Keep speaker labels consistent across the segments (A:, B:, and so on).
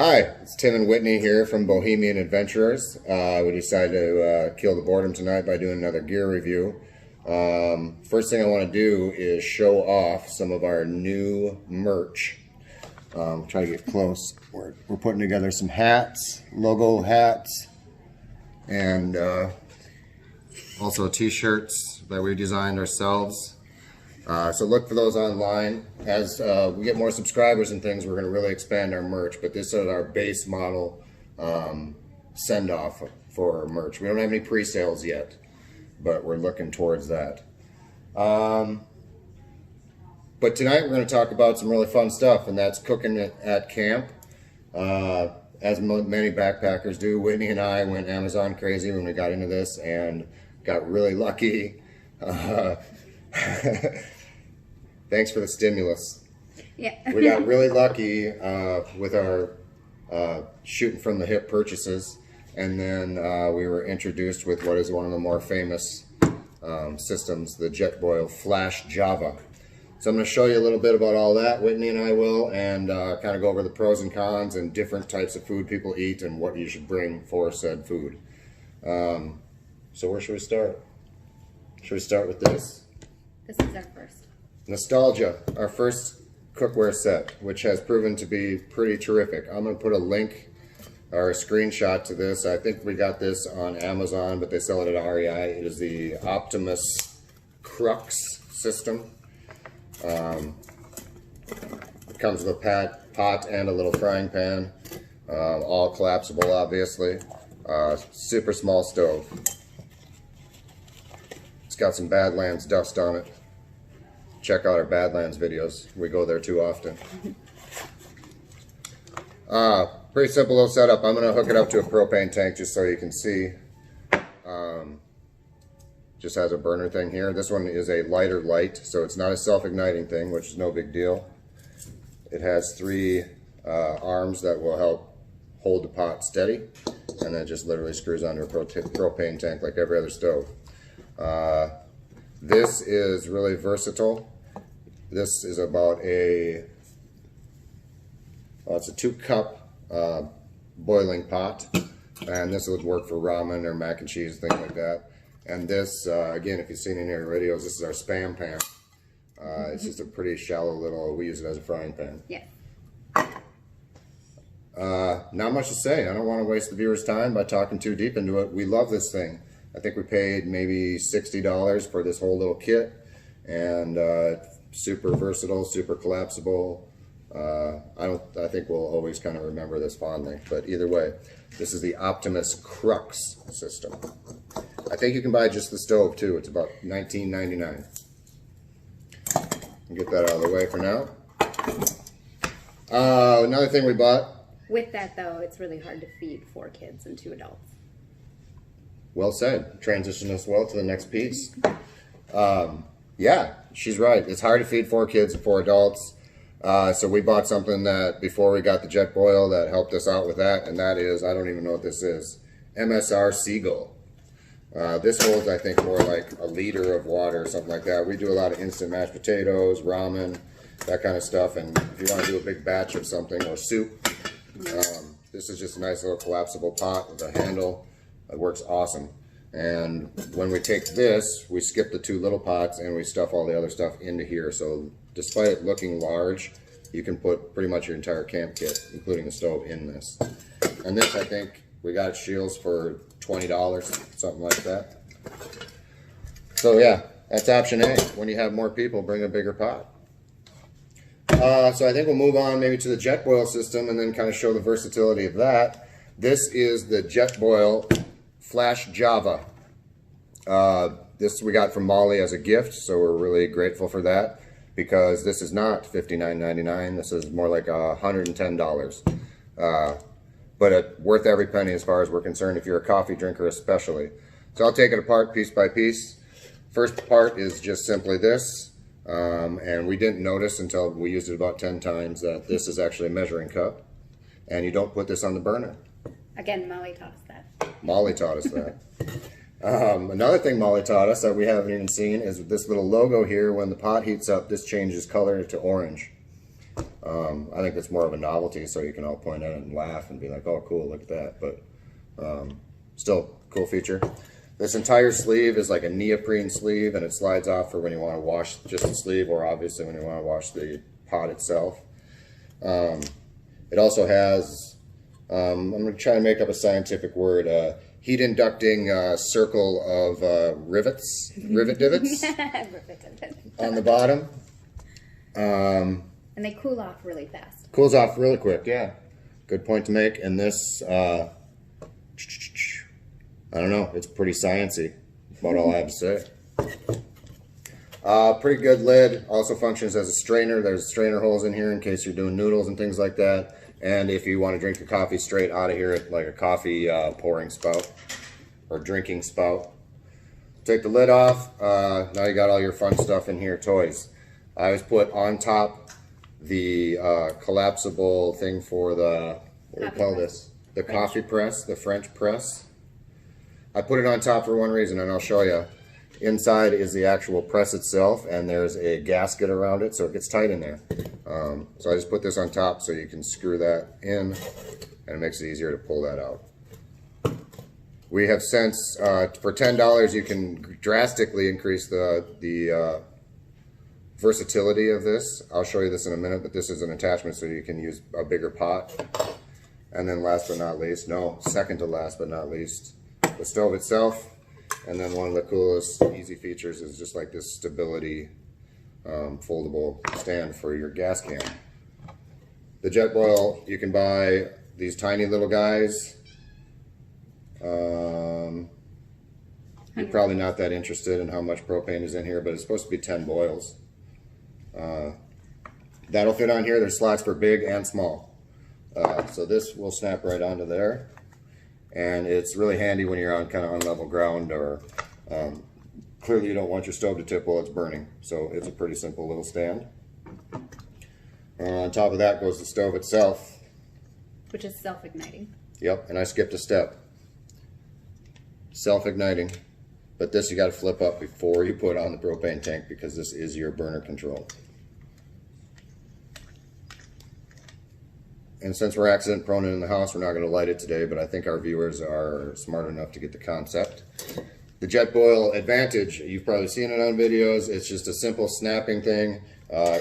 A: Hi, it's Tim and Whitney here from Bohemian Adventurers. We decided to kill the boredom tonight by doing another gear review. First thing I want to do is show off some of our new merch. Try to get close. We're putting together some hats, logo hats, and also t-shirts that we designed ourselves. So look for those online. As we get more subscribers and things, we're going to really expand our merch, but this is our base model send-off for our merch. We don't have any pre-sales yet, but we're looking towards that. But tonight we're going to talk about some really fun stuff, and that's cooking at camp. As many backpackers do, Whitney and I went Amazon crazy when we got into this and got really lucky. Thanks for the stimulus.
B: Yeah.
A: We got really lucky with our shooting from the hip purchases, and then we were introduced with what is one of the more famous systems, the Jetboil Flash Java. So I'm going to show you a little bit about all that. Whitney and I will, and kind of go over the pros and cons and different types of food people eat and what you should bring for said food. So where should we start? Should we start with this?
B: This is our first.
A: Nostalgia, our first cookware set, which has proven to be pretty terrific. I'm going to put a link or a screenshot to this. I think we got this on Amazon, but they sell it at REI. It is the Optimist Crux system. It comes with a pot and a little frying pan, all collapsible, obviously. Super small stove. It's got some Badlands dust on it. Check out our Badlands videos. We go there too often. Pretty simple little setup. I'm going to hook it up to a propane tank just so you can see. Just has a burner thing here. This one is a lighter light, so it's not a self-igniting thing, which is no big deal. It has three arms that will help hold the pot steady, and then it just literally screws onto a propane tank like every other stove. This is really versatile. This is about it's a 2-cup boiling pot, and this would work for ramen or mac and cheese, things like that. And this, again, if you've seen any of our videos, this is our Spam pan. It's just a pretty shallow little, we use it as a frying pan.
B: Yeah.
A: Not much to say. I don't want to waste the viewer's time by talking too deep into it. We love this thing. I think we paid maybe $60 for this whole little kit, and super versatile, super collapsible. I think we'll always kind of remember this fondly, but either way, this is the Optimist Crux system. I think you can buy just the stove too. It's about $19.99. Get that out of the way for now. Another thing we bought.
B: With that though, it's really hard to feed 4 kids and 2 adults.
A: Well said. Transition us well to the next piece. Yeah, she's right. It's hard to feed 4 kids and 4 adults. So we bought something that before we got the Jetboil that helped us out with that, and that is, I don't even know what this is, MSR Seagull. This holds, I think, more like a liter of water or something like that. We do a lot of instant mashed potatoes, ramen, that kind of stuff, and if you want to do a big batch of something or soup, this is just a nice little collapsible pot with a handle. It works awesome. And when we take this, we skip the 2 little pots and we stuff all the other stuff into here. So despite it looking large, you can put pretty much your entire camp kit, including the stove, in this. And this, I think, we got at Shields for $20, something like that. So yeah, that's option A. When you have more people, bring a bigger pot. So I think we'll move on maybe to the Jetboil system and then kind of show the versatility of that. This is the Jetboil Flash Java. This we got from Molly as a gift, so we're really grateful for that, because this is not $59.99. This is more like $110. But worth every penny as far as we're concerned, if you're a coffee drinker especially. So I'll take it apart piece by piece. First part is just simply this, and we didn't notice until we used it about 10 times that this is actually a measuring cup, and you don't put this on the burner.
B: Again, Molly taught us that.
A: Molly taught us that. Another thing Molly taught us that we haven't even seen is this little logo here. When the pot heats up, this changes color to orange. I think it's more of a novelty, so you can all point at it and laugh and be like, oh, cool, look at that. But still, cool feature. This entire sleeve is like a neoprene sleeve, and it slides off for when you want to wash just the sleeve, or obviously when you want to wash the pot itself. It also has, I'm going to try to make up a scientific word, heat inducting circle of rivet divots on the bottom.
B: And they cool off really fast.
A: Cools off really quick, yeah. Good point to make. And this, I don't know, it's pretty sciencey. About all I have to say. Pretty good lid. Also functions as a strainer. There's strainer holes in here in case you're doing noodles and things like that. And if you want to drink your coffee straight out of here, like a coffee pouring spout or drinking spout. Take the lid off. Now you got all your fun stuff in here, toys. I always put on top the collapsible thing for the, what do you call this? The coffee press, the French press. I put it on top for one reason, and I'll show you. Inside is the actual press itself, and there's a gasket around it, so it gets tight in there. So I just put this on top so you can screw that in, and it makes it easier to pull that out. We have since, for $10, you can drastically increase the versatility of this. I'll show you this in a minute, but this is an attachment so you can use a bigger pot. And then last but not least, no, second to last but not least, the stove itself. And then one of the coolest easy features is just like this stability foldable stand for your gas can. The Jetboil, you can buy these tiny little guys. You're probably not that interested in how much propane is in here, but it's supposed to be 10 boils. That'll fit on here. There's slots for big and small. So this will snap right onto there. And it's really handy when you're on kind of unlevel ground, or clearly you don't want your stove to tip while it's burning. So it's a pretty simple little stand. On top of that goes the stove itself.
B: Which is self-igniting.
A: Yep, and I skipped a step. Self-igniting. But this you got to flip up before you put on the propane tank, because this is your burner control. And since we're accident prone in the house, we're not going to light it today, but I think our viewers are smart enough to get the concept. The Jetboil Advantage, you've probably seen it on videos. It's just a simple snapping thing,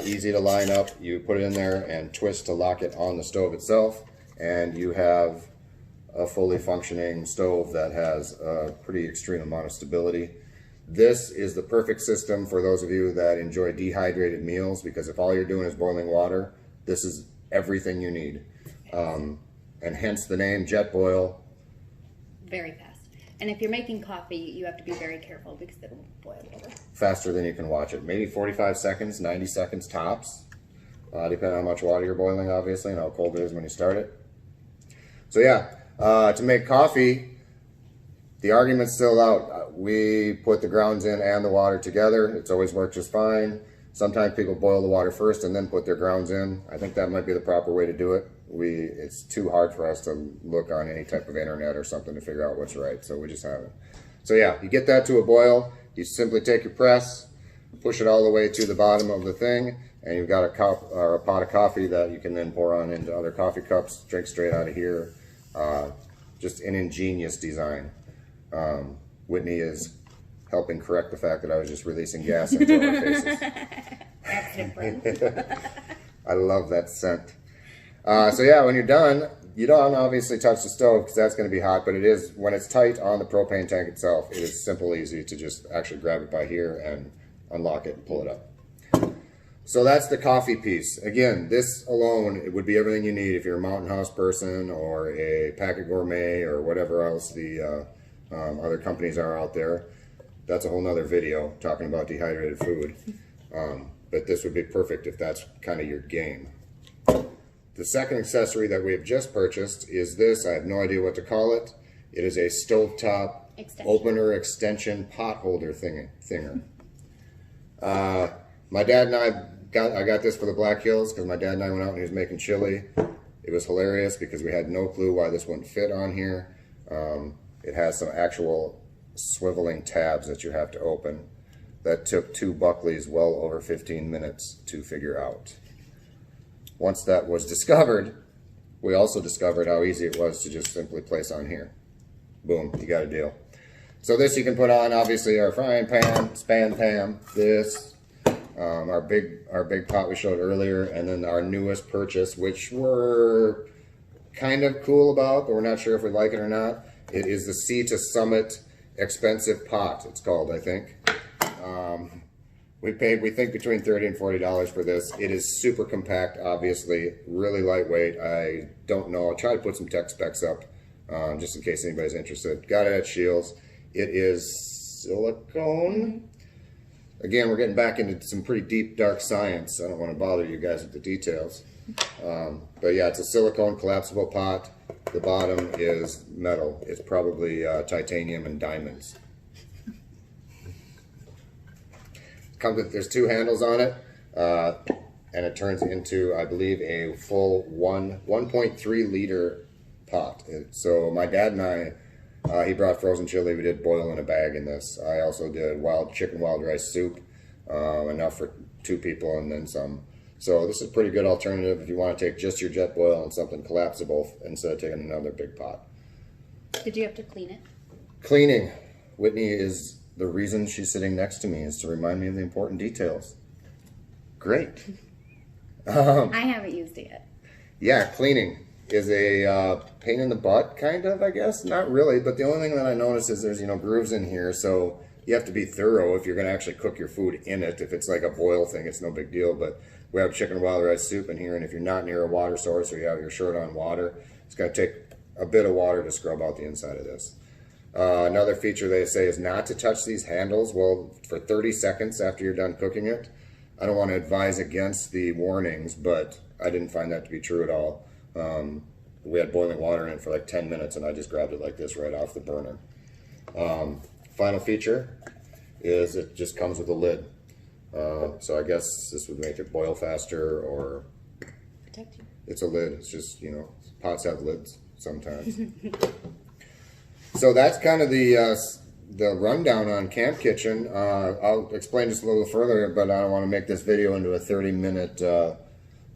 A: easy to line up. You put it in there and twist to lock it on the stove itself, and you have a fully functioning stove that has a pretty extreme amount of stability. This is the perfect system for those of you that enjoy dehydrated meals, because if all you're doing is boiling water, this is everything you need. And hence the name Jetboil.
B: Very fast. And if you're making coffee, you have to be very careful because it will boil over.
A: Faster than you can watch it. Maybe 45 seconds, 90 seconds tops. Depending on how much water you're boiling, obviously, and how cold it is when you start it. So yeah, to make coffee, the argument's still out. We put the grounds in and the water together. It's always worked just fine. Sometimes people boil the water first and then put their grounds in. I think that might be the proper way to do it. It's too hard for us to look on any type of internet or something to figure out what's right, so we just haven't. So yeah, you get that to a boil, you simply take your press, push it all the way to the bottom of the thing, and you've got a cup or a pot of coffee that you can then pour on into other coffee cups, drink straight out of here. Just an ingenious design. Whitney is helping correct the fact that I was just releasing gas into our faces.
B: That's different.
A: I love that scent. So yeah, when you're done, you don't obviously touch the stove because that's going to be hot, but it is, when it's tight on the propane tank itself, it is simple, easy to just actually grab it by here and unlock it and pull it up. So that's the coffee piece. Again, this alone, it would be everything you need if you're a Mountain House person or a Packet Gourmet or whatever else the other companies are out there. That's a whole nother video talking about dehydrated food. But this would be perfect if that's kind of your game. The second accessory that we have just purchased is this. I have no idea what to call it. It is a stovetop opener extension pot holder thinger. My dad and I got this for the Black Hills because my dad and I went out and he was making chili. It was hilarious because we had no clue why this wouldn't fit on here. It has some actual swiveling tabs that you have to open. That took 2 Buckleys well over 15 minutes to figure out. once that was discovered, we also discovered how easy it was to just simply place on here. Boom, you got a deal. So this you can put on, obviously, our frying pan, Spam pan, this, our big pot we showed earlier, and then our newest purchase, which we're kind of cool about, but we're not sure if we like it or not. It is the Sea to Summit expensive pot, it's called, I think. We think between $30 and $40 for this. It is super compact, obviously, really lightweight. I don't know, I'll try to put some tech specs up, just in case anybody's interested. Got it at Shields. It is silicone. Again, we're getting back into some pretty deep, dark science. I don't want to bother you guys with the details. But yeah, it's a silicone collapsible pot. The bottom is metal. It's probably titanium and diamonds. There's 2 handles on it, and it turns into, I believe, a full 1.3 liter pot. So my dad and I, he brought frozen chili. We did boil in a bag in this. I also did chicken wild rice soup, enough for 2 people and then some. So this is a pretty good alternative if you want to take just your Jetboil and something collapsible instead of taking another big pot.
B: Did you have to clean it?
A: Cleaning. Whitney is the reason she's sitting next to me, is to remind me of the important details. Great.
B: I haven't used it yet.
A: Yeah, cleaning is a pain in the butt, kind of, I guess. Not really, but the only thing that I notice is there's, grooves in here, so you have to be thorough if you're going to actually cook your food in it. If it's like a boil thing, it's no big deal, but we have chicken wild rice soup in here, and if you're not near a water source or you're short on water, it's going to take a bit of water to scrub out the inside of this. Another feature they say is not to touch these handles, well, for 30 seconds after you're done cooking it. I don't want to advise against the warnings, but I didn't find that to be true at all. We had boiling water in it for like 10 minutes, and I just grabbed it like this right off the burner. Final feature is it just comes with a lid. So I guess this would make it boil faster, or
B: Protect you.
A: It's a lid. It's just, pots have lids sometimes. So that's kind of the rundown on Camp Kitchen. I'll explain just a little further, but I don't want to make this video into a 30-minute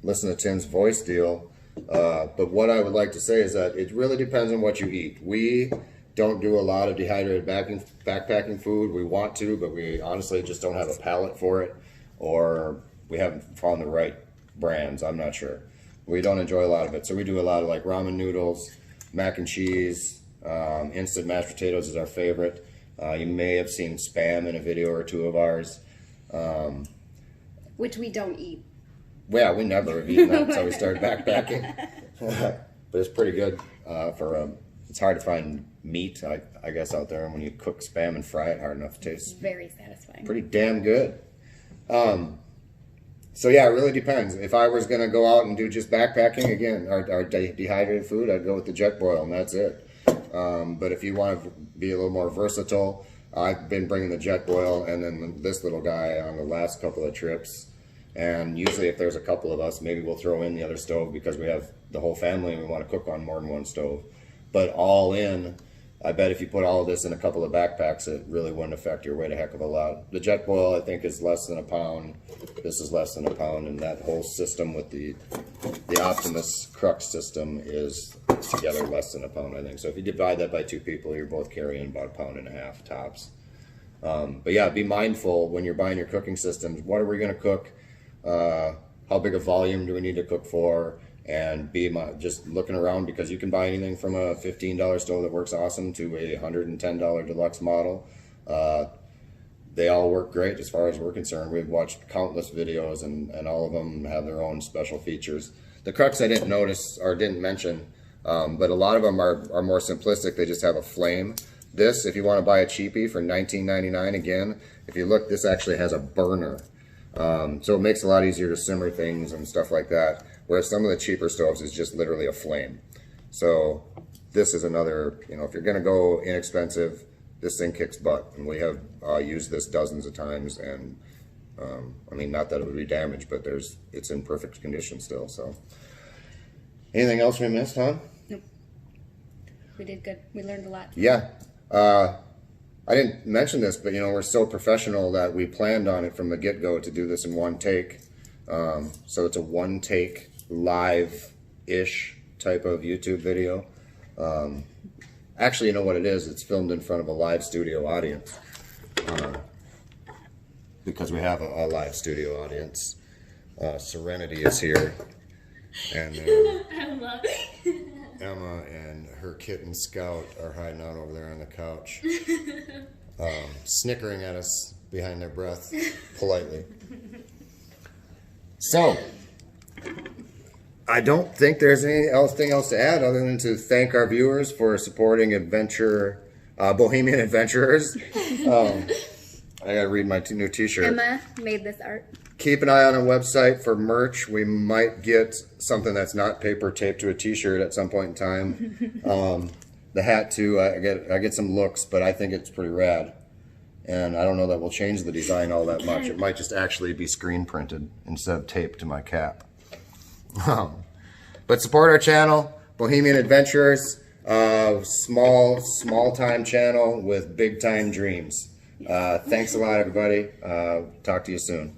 A: listen to Tim's voice deal. But what I would like to say is that it really depends on what you eat. We don't do a lot of dehydrated backpacking food. We want to, but we honestly just don't have a palate for it, or we haven't found the right brands. I'm not sure. We don't enjoy a lot of it. So we do a lot of like ramen noodles, mac and cheese, instant mashed potatoes is our favorite. You may have seen Spam in a video or 2 of ours.
B: Which we don't eat.
A: Yeah, we never have eaten that until we started backpacking. But it's pretty good for, it's hard to find meat, I guess, out there. And when you cook Spam and fry it hard enough, it tastes
B: very satisfying.
A: Pretty damn good. So yeah, it really depends. If I was going to go out and do just backpacking, again, our dehydrated food, I'd go with the Jetboil, and that's it. But if you want to be a little more versatile, I've been bringing the Jetboil and then this little guy on the last couple of trips. And usually if there's a couple of us, maybe we'll throw in the other stove because we have the whole family and we want to cook on more than one stove. But all in, I bet if you put all of this in a couple of backpacks, it really wouldn't affect your weight a heck of a lot. The Jetboil, I think, is less than a pound. This is less than a pound, and that whole system with the Optimist Crux system is together less than a pound, I think. So if you divide that by 2 people, you're both carrying about 1.5 pounds tops. But yeah, be mindful when you're buying your cooking systems. What are we going to cook? How big a volume do we need to cook for? And be just looking around, because you can buy anything from a $15 stove that works awesome to a $110 deluxe model. They all work great as far as we're concerned. We've watched countless videos, and all of them have their own special features. The Crux I didn't notice or didn't mention, but a lot of them are more simplistic. They just have a flame. This, if you want to buy a cheapie for $19.99, again, if you look, this actually has a burner. So it makes it a lot easier to simmer things and stuff like that. Whereas some of the cheaper stoves is just literally a flame. So this is another, if you're going to go inexpensive, this thing kicks butt. And we have used this dozens of times. And I mean, not that it would be damaged, but it's in perfect condition still. So anything else we missed, huh?
B: Nope. We did good. We learned a lot.
A: Yeah. I didn't mention this, but we're so professional that we planned on it from the get-go to do this in one take. So it's a one-take live-ish type of YouTube video. Actually, you know what it is? It's filmed in front of a live studio audience. Because we have a live studio audience. Serenity is here. And Emma and her kitten Scout are hiding out over there on the couch. Snickering at us behind their breath, politely. So, I don't think there's anything else to add other than to thank our viewers for supporting Bohemian Adventurers. I gotta read my new t-shirt.
B: Emma made this art.
A: Keep an eye on our website for merch. We might get something that's not paper taped to a t-shirt at some point in time. The hat too, I get some looks, but I think it's pretty rad. And I don't know that we'll change the design all that much. It might just actually be screen printed instead of taped to my cap. But support our channel, Bohemian Adventurers, small time channel with big time dreams. Thanks a lot, everybody. Talk to you soon.